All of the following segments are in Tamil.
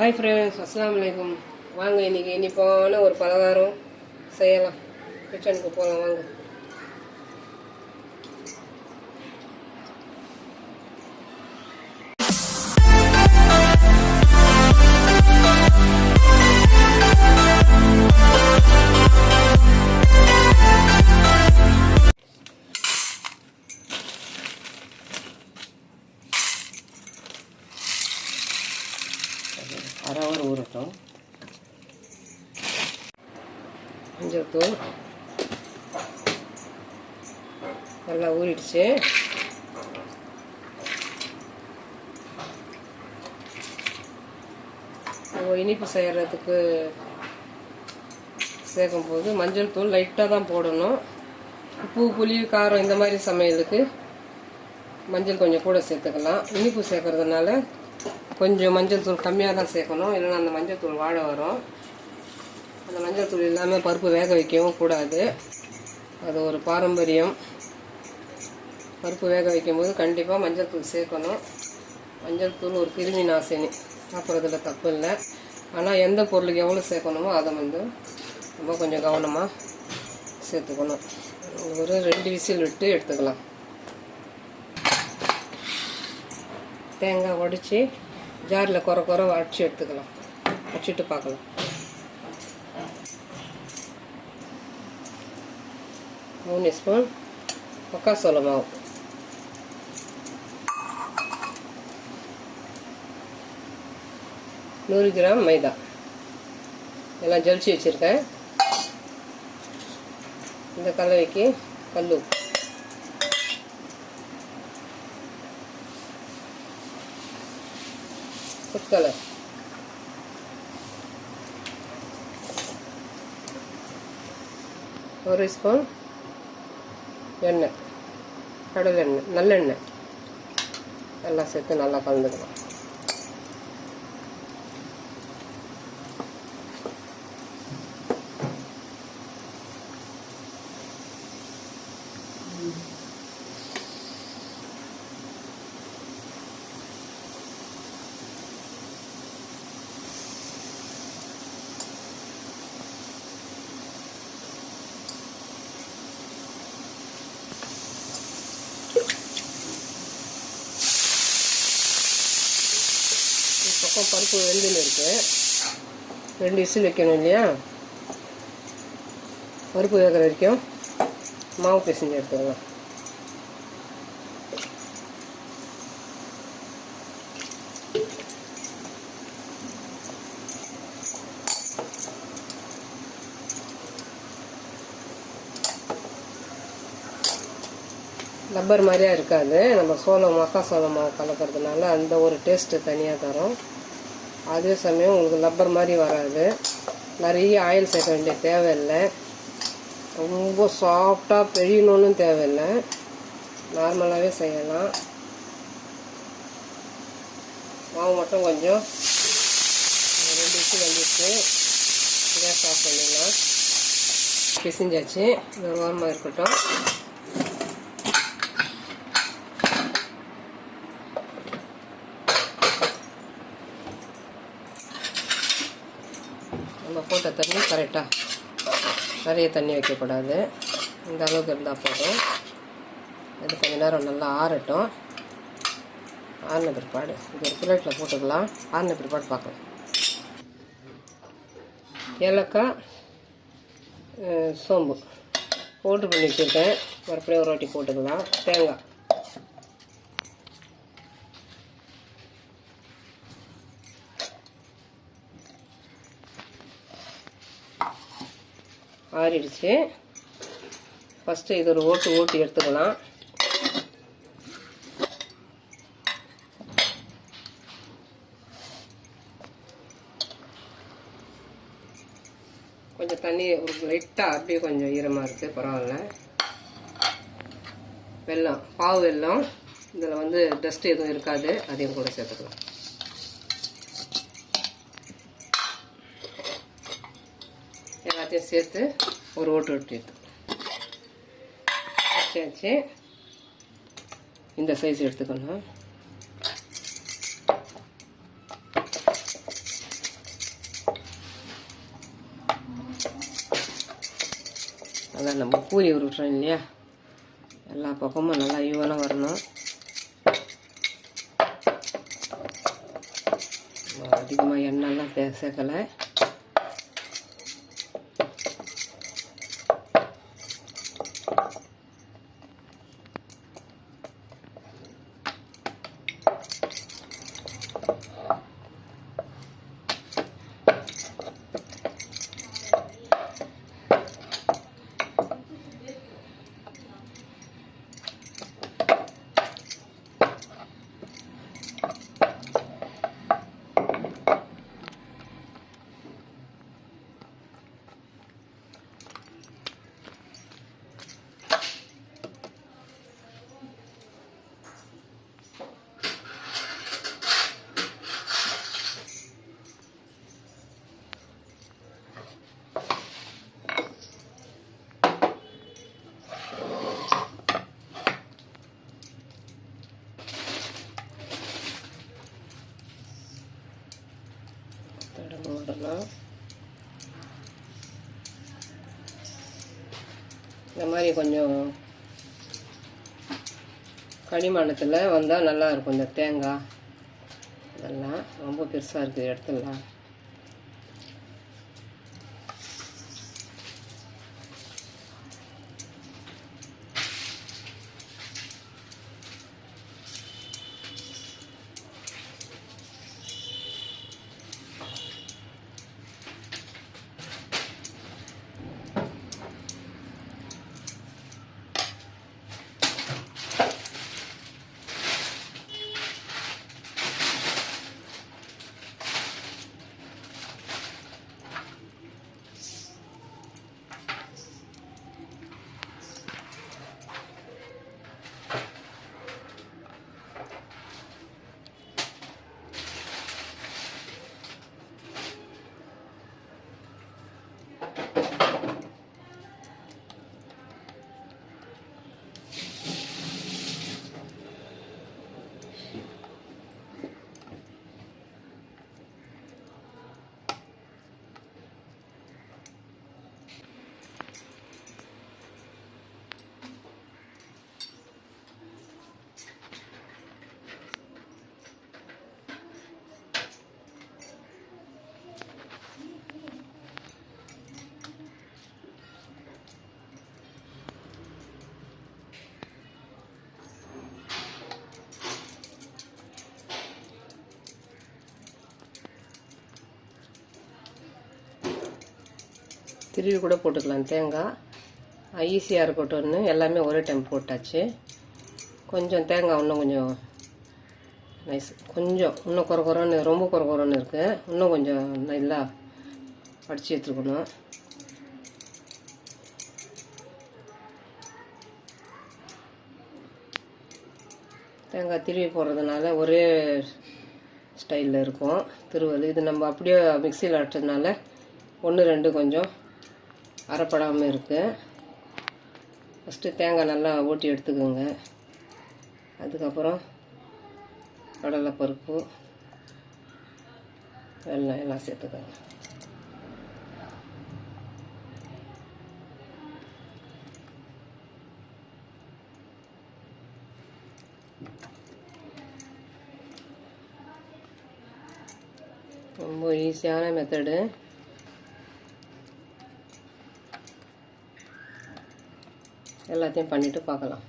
ஹாய் ஃப்ரெண்ட்ஸ், அஸ்ஸலாமு அலைக்கும். வாங்க இன்றைக்கி இனிப்பான ஒரு பலகாரம் செய்யலாம். கிச்சனுக்கு போகலாம் வாங்க. அரை ஹவர் ஊறட்டும். மஞ்சள் தூள் நல்லா ஊறிடுச்சு. இனிப்பு செய்கிறதுக்கு சேர்க்கும் போது மஞ்சள் தூள் லைட்டாக தான் போடணும். உப்பு, புளி, காரம் இந்த மாதிரி சமையலுக்கு மஞ்சள் கொஞ்சம் கூட சேர்த்துக்கலாம். இனிப்பு சேர்க்கறதுனால கொஞ்சம் மஞ்சள் தூள் கம்மியாக தான் சேர்க்கணும், இல்லைன்னா அந்த மஞ்சள் தூள் வாழை வரும். அந்த மஞ்சள் தூள் இல்லாமல் பருப்பு வேக வைக்கவும் கூடாது. அது ஒரு பாரம்பரியம். பருப்பு வேக வைக்கும்போது கண்டிப்பாக மஞ்சள் தூள் சேர்க்கணும். மஞ்சள் தூள் ஒரு கிருமி நாசினி, சாப்பிட்றதுல தப்பு இல்லை. ஆனால் எந்த பொருளுக்கு எவ்வளோ சேர்க்கணுமோ அதை ரொம்ப கொஞ்சம் கவனமாக சேர்த்துக்கணும். ஒரு 2 விசில் விட்டு எடுத்துக்கலாம். தேங்காய் உடைச்சி ஜாரில் குறை அடிச்சு எடுத்துக்கலாம். வச்சுட்டு பார்க்கலாம். 3 ஸ்பூன் மக்காசோள மாவு, 100 கிராம் மைதா எல்லாம் ஜலிச்சு வச்சுருக்கேன். இந்த கலவைக்கு கல் உப்பு, கலர், ஒரு ஸ்பூன் எண்ணெய், கடலை எண்ணெய், நல்லெண்ணெய் எல்லாம் சேர்த்து நல்லா கலந்துக்கலாம். பக்கம் பருப்பு வெந்துன்னு இருக்கு. 2 விசில் வைக்கணும் இல்லையா? பருப்பு வேகிற வரைக்கும் மாவு பிசைஞ்சு எடுத்துக்கலாம். ரப்பர் மாதிரியா இருக்காது. நம்ம மக்காசோளம் மாவு கலக்கிறதுனால அந்த ஒரு டேஸ்ட்டு தனியாக தரும். அதே சமயம் உங்களுக்கு ரப்பர் மாதிரி வராது. நிறைய ஆயில் சேர்க்க வேண்டிய தேவையில்லை. ரொம்ப சாஃப்டாக பெரியணுன்னு தேவையில்லை. நார்மலாகவே செய்யலாம். மாவு மட்டும் கொஞ்சம் 2 விசில் வந்துச்சு. கேஸ் ஆஃப் பண்ணிடலாம். பிசைஞ்சாச்சு. இது ஓரமாக இருக்கட்டும். நம்ம போட்ட தண்ணி கரெக்டாக, நிறைய தண்ணி வைக்கக்கூடாது. இந்த அளவுக்கு இருந்தால் போதும். இது கொஞ்சம் நேரம் நல்லா ஆறட்டும். ஆறின பிற்பாடு இது ஒரு பிளேட்டில் போட்டுக்கலாம். ஆறின பிற்பாடு பார்க்கலாம். ஏலக்காய், சோம்பு பவுட்ரு பண்ணி வச்சுருக்கேன். மறுபடியும் ஒரு வாட்டி போட்டுக்கலாம். தேங்காய், ஆறிடுச்சு. ஃபஸ்ட்டு இது ஒரு ஓட்டி எடுத்துக்கலாம். கொஞ்சம் தண்ணி ஒரு லைட்டாக அப்படியே கொஞ்சம் ஈரமாக இருக்குது, பரவாயில்ல. வெல்லம், பாவு வெல்லம், இதில் டஸ்ட் எதுவும் இருக்காது, அதையும் கூட சேர்த்துக்கலாம். எல்லாத்தையும் சேர்த்து ஒரு ஓட்டு எடுத்து வச்சாச்சு. இந்த சைஸ் எடுத்துக்கணும். அதான் நம்ம பூரி உருட்டுறோம் இல்லையா, எல்லா பக்கமும் நல்லா ஈவனாக வரணும். அதிகமாக எண்ணெய்லாம் சேர்க்கலை. விடலாம். இந்த மாதிரி கொஞ்சம் கனிமானத்தில் வந்தால் நல்லாயிருக்கும். இந்த தேங்காய் இதெல்லாம் ரொம்ப பெருசாக இருக்குது இடத்துலாம். திருவி கூட போட்டுக்கலாம். தேங்காய் ஈஸியாக இருக்கட்டும்னு எல்லாமே ஒரே டைம் போட்டாச்சு. கொஞ்சம் தேங்காய் இன்னும் கொஞ்சம் நைஸ், கொஞ்சம் இன்னும் குறன்னு, ரொம்ப குறன்னு இருக்குது. இன்னும் கொஞ்சம் நல்லா அடித்து எடுத்துக்கணும். தேங்காய் திருவி போடுறதுனால ஒரே ஸ்டைலில் இருக்கும் திருவல். இது நம்ம அப்படியே மிக்சியில் அடிச்சதுனால 1-2 கொஞ்சம் அரைப்படாமல் இருக்குது. ஃபஸ்ட்டு தேங்காய் நல்லா ஓட்டி எடுத்துக்கோங்க. அதுக்கப்புறம் கடலைப்பருப்பு, வெல்லம் எல்லாம் சேர்த்துக்கோங்க. ரொம்ப ஈஸியான மெத்தடு. எல்லாத்தையும் பண்ணிட்டு பார்க்கலாம்.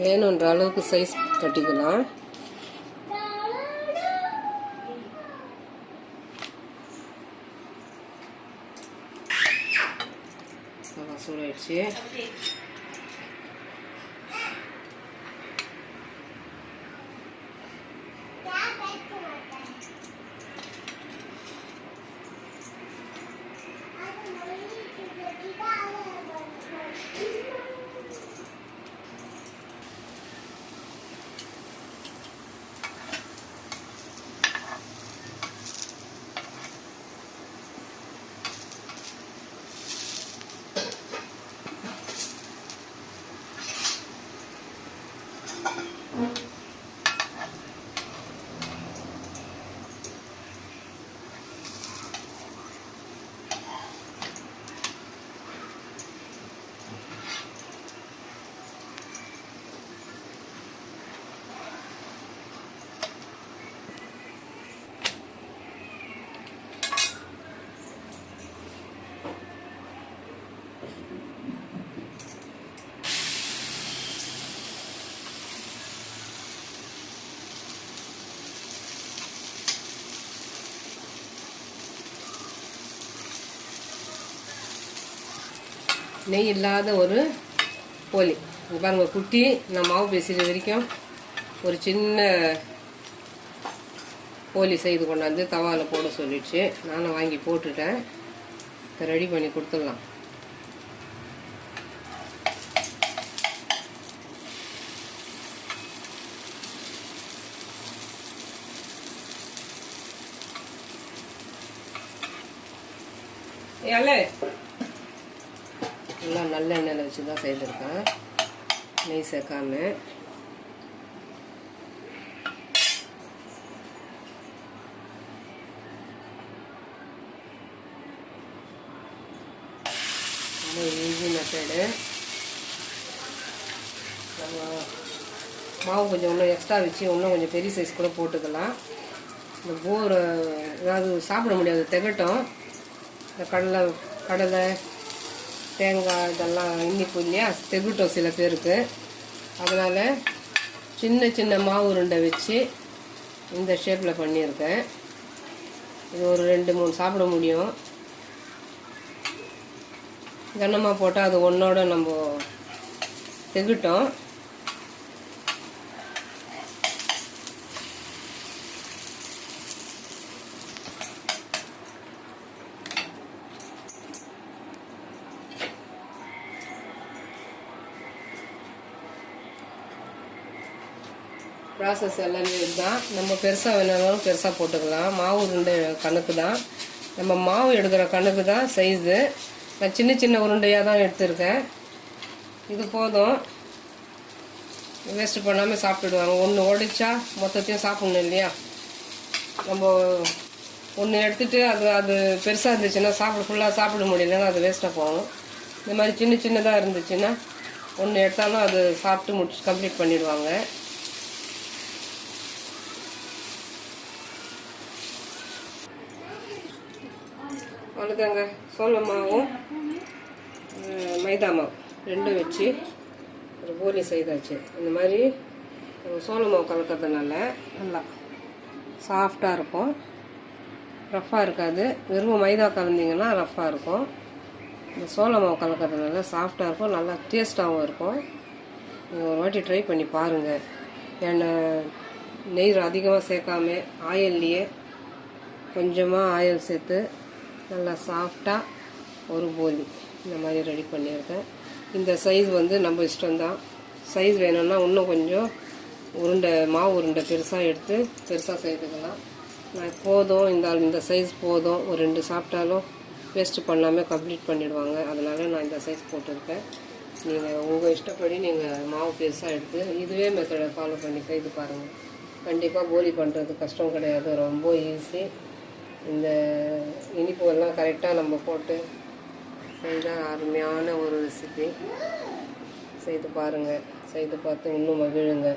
வேணுன்ற அளவுக்கு சைஸ் கட்டிக்கலாம். சூடாயிடுச்சு. நெய் இல்லாத ஒரு போலி பாருங்க. குட்டி நான் மாவு பேசுகிற வரைக்கும் ஒரு சின்ன போலி செய்து கொண்டாந்து தவாவில் போட சொல்லிடுச்சு. நானும் வாங்கி போட்டுட்டேன். ரெடி பண்ணி கொடுத்துடலாம். ஏலே எல்லாம் நல்ல எண்ணெயில் வச்சு தான் செய்திருக்கேன், நெய் சேர்க்காம. ரொம்ப ஈஸி மெத்தடு. மாவு கொஞ்சம் இன்னும் எக்ஸ்ட்ரா வச்சு இன்னும் கொஞ்சம் பெரிய சைஸ் கூட போட்டுக்கலாம். இந்த போர் ஏதாவது சாப்பிட முடியாது, திகட்டும். இந்த கடலை தேங்காய் இதெல்லாம் இனிப்பு இல்லையா, தெகுட்டும் சில பேருக்கு. அதனால் சின்ன சின்ன மாவு உருண்டை வச்சு இந்த ஷேப்பில் பண்ணியிருக்கேன். இது ஒரு 2-3 சாப்பிட முடியும். கனமாக போட்டால் அது ஒன்றோட நம்ம தெகுட்டும். ப்ராசஸ் எல்லாமே இதுதான். நம்ம பெருசாக வேணாலும் பெருசாக போட்டுக்கலாம். மாவு உருண்டை கணக்கு தான், நம்ம மாவு எடுக்கிற கணக்கு தான் சைஸு. நான் சின்ன சின்ன உருண்டையாக தான் எடுத்திருக்கேன். இது போதும், வேஸ்ட்டு பண்ணாமல் சாப்பிட்டுடுவாங்க. ஒன்று உடைச்சா மொத்தத்தையும் சாப்பிடணும் இல்லையா. நம்ம ஒன்று எடுத்துகிட்டு அது பெருசாக இருந்துச்சுன்னா ஃபுல்லாக சாப்பிட முடியலன்னா அது வேஸ்ட்டாக போகும். இந்த மாதிரி சின்ன சின்னதாக இருந்துச்சுன்னா ஒன்று எடுத்தாலும் அது சாப்பிட்டு முடிச்சு கம்ப்ளீட் பண்ணிடுவாங்க. அவ்வளோதாங்க. சோள மாவும் மைதா மாவு ரெண்டும் வச்சு ஒரு போலி செய்தாச்சு. இந்த மாதிரி சோள மாவு கலக்கிறதுனால நல்லா சாஃப்டாக இருக்கும், ரஃப்பாக இருக்காது. வெறும் மைதா கலந்திங்கன்னா ரஃப்பாக இருக்கும். இந்த சோள மாவு கலக்கிறதுனால சாஃப்டாக இருக்கும், நல்லா டேஸ்ட்டாகவும் இருக்கும். நீங்கள் ஒரு வாட்டி ட்ரை பண்ணி பாருங்கள். எண்ணெய் நெய் அதிகமாக சேர்க்காம ஆயில்லையே கொஞ்சமாக ஆயில் சேர்த்து நல்லா சாஃப்டாக ஒரு போலி இந்த மாதிரி ரெடி பண்ணியிருக்கேன். இந்த சைஸ் வந்து நம்ம இஷ்டம்தான். சைஸ் வேணும்னா இன்னும் கொஞ்சம் மாவு உருண்டை பெருசாக எடுத்து பெருசாக சேர்த்துக்கலாம். நான் போதும், இந்த சைஸ் போதும், ஒரு 2 சாப்பிட்டாலும் வேஸ்ட்டு பண்ணாமல் கம்ப்ளீட் பண்ணிடுவாங்க. அதனால் நான் இந்த சைஸ் போட்டிருக்கேன். நீங்கள் உங்கள் இஷ்டப்படி நீங்கள் மாவு பெருசாக எடுத்து இதுவே மெத்தடை ஃபாலோ பண்ணி செய்து பாருங்கள். கண்டிப்பாக போலி பண்ணுறது கஷ்டம் கிடையாது, ரொம்ப ஈஸி. இந்த இனிப்புகள்லாம் கரெக்டாக நம்ம போட்டு செய்தால் அருமையான ஒரு ரெசிபி. செய்து பாருங்கள், செய்து பார்த்து இன்னும் மகிழுங்க.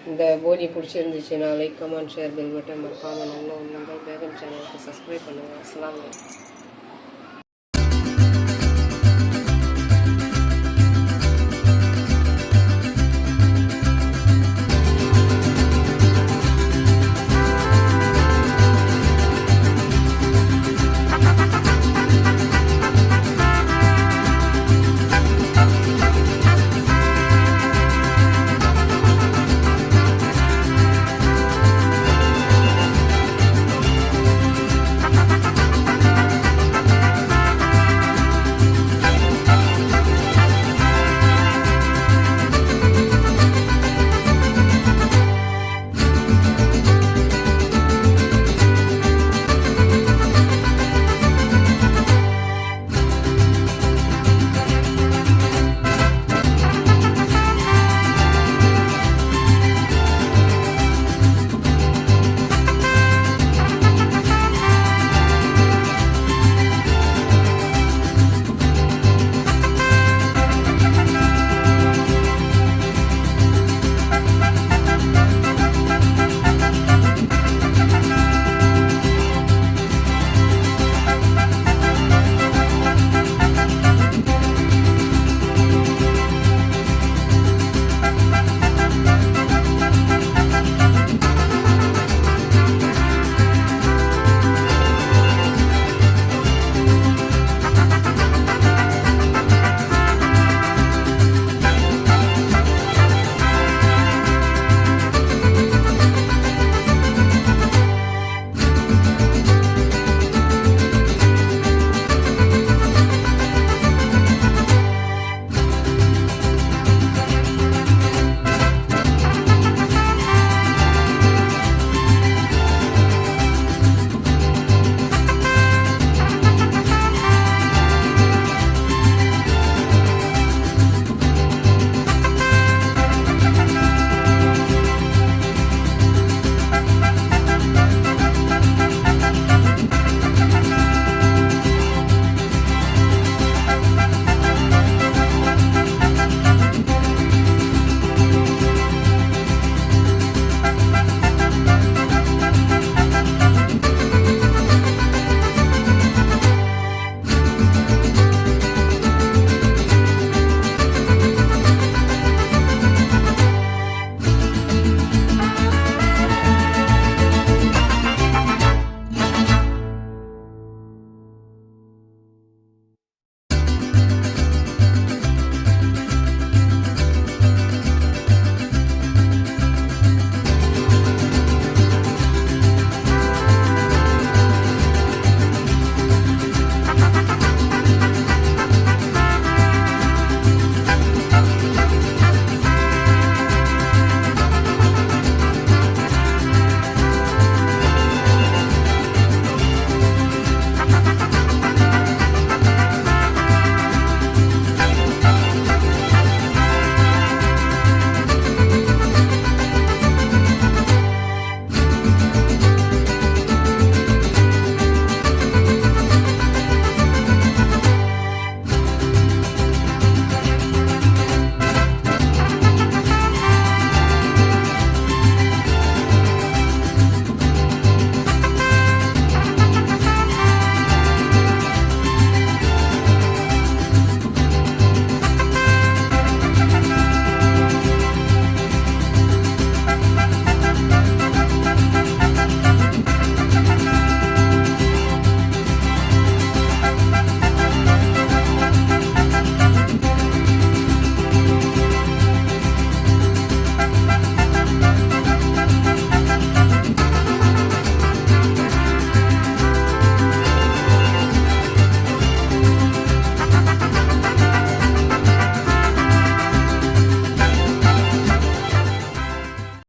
இந்த போலி பிடிச்சிருந்துச்சுன்னா like, comment, share, bell button மறக்காமல். நல்ல ஒன்றுங்கள் பேகன் சேனலுக்கு சப்ஸ்கிரைப் பண்ணுங்கள். அஸ்ஸலாமு அலைக்கும்.